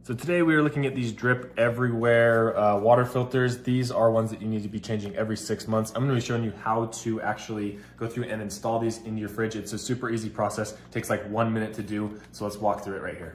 So today we are looking at these Drip Everywhere water filters. These are ones that you need to be changing every 6 months. I'm gonna be showing you how to actually go through and install these into your fridge. It's a super easy process. It takes like 1 minute to do. So let's walk through it right here.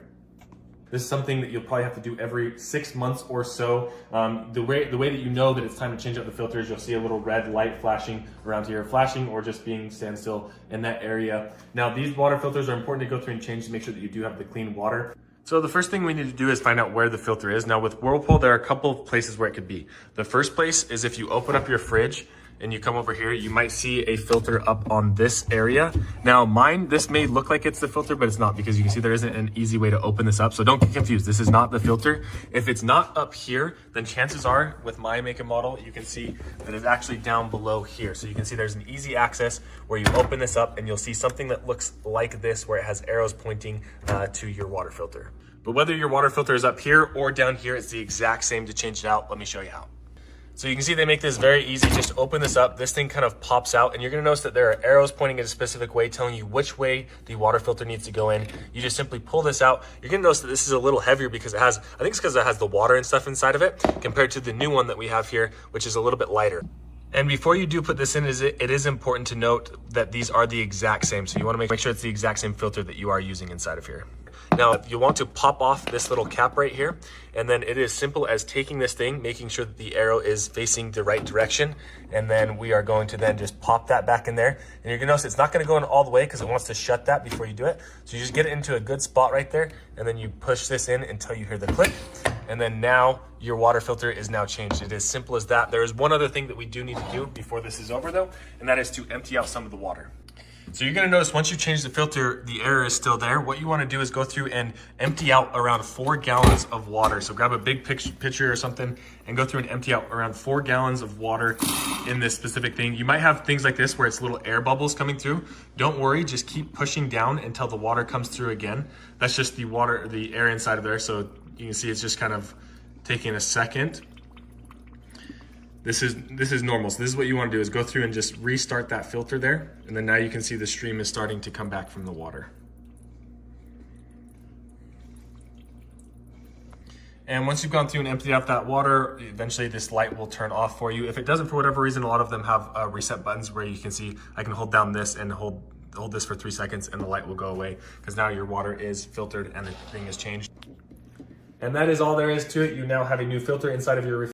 This is something that you'll probably have to do every 6 months or so. The way that you know that it's time to change out the filters, you'll see a little red light flashing around here, flashing or just being standstill in that area. Now these water filters are important to go through and change to make sure that you do have the clean water. So the first thing we need to do is find out where the filter is. Now with Whirlpool, there are a couple of places where it could be. The first place is if you open up your fridge and you come over here, you might see a filter up on this area. Now mine, this may look like it's the filter, but it's not, because you can see there isn't an easy way to open this up. So don't get confused, this is not the filter. If it's not up here, then chances are with my make and model, you can see that it's actually down below here. So you can see there's an easy access where you open this up and you'll see something that looks like this, where it has arrows pointing to your water filter. But whether your water filter is up here or down here, it's the exact same to change it out. Let me show you how. So you can see they make this very easy. Just open this up. This thing kind of pops out and you're gonna notice that there are arrows pointing in a specific way telling you which way the water filter needs to go in. You just simply pull this out. You're gonna notice that this is a little heavier because it has, I think it's because it has the water and stuff inside of it, compared to the new one that we have here, which is a little bit lighter. And before you do put this in, it is important to note that these are the exact same. So you wanna make sure it's the exact same filter that you are using inside of here. Now, you want to pop off this little cap right here, and then it is simple as taking this thing, making sure that the arrow is facing the right direction, and then we are going to then just pop that back in there. And you're gonna notice it's not gonna go in all the way because it wants to shut that before you do it. So you just get it into a good spot right there, and then you push this in until you hear the click, and then now your water filter is now changed. It is simple as that. There is one other thing that we do need to do before this is over though, and that is to empty out some of the water. So you're gonna notice once you change the filter, the error is still there. What you wanna do is go through and empty out around 4 gallons of water. So grab a big pitcher or something and go through and empty out around 4 gallons of water in this specific thing. You might have things like this where it's little air bubbles coming through. Don't worry, just keep pushing down until the water comes through again. That's just the water, the air inside of there. So you can see it's just kind of taking a second. This is normal. So this is what you want to do, is go through and just restart that filter there. And then now you can see the stream is starting to come back from the water. And once you've gone through and emptied out that water, eventually this light will turn off for you. If it doesn't for whatever reason, a lot of them have reset buttons where you can see I can hold down this and hold this for 3 seconds and the light will go away, because now your water is filtered and the thing is changed. And that is all there is to it. You now have a new filter inside of your refrigerator.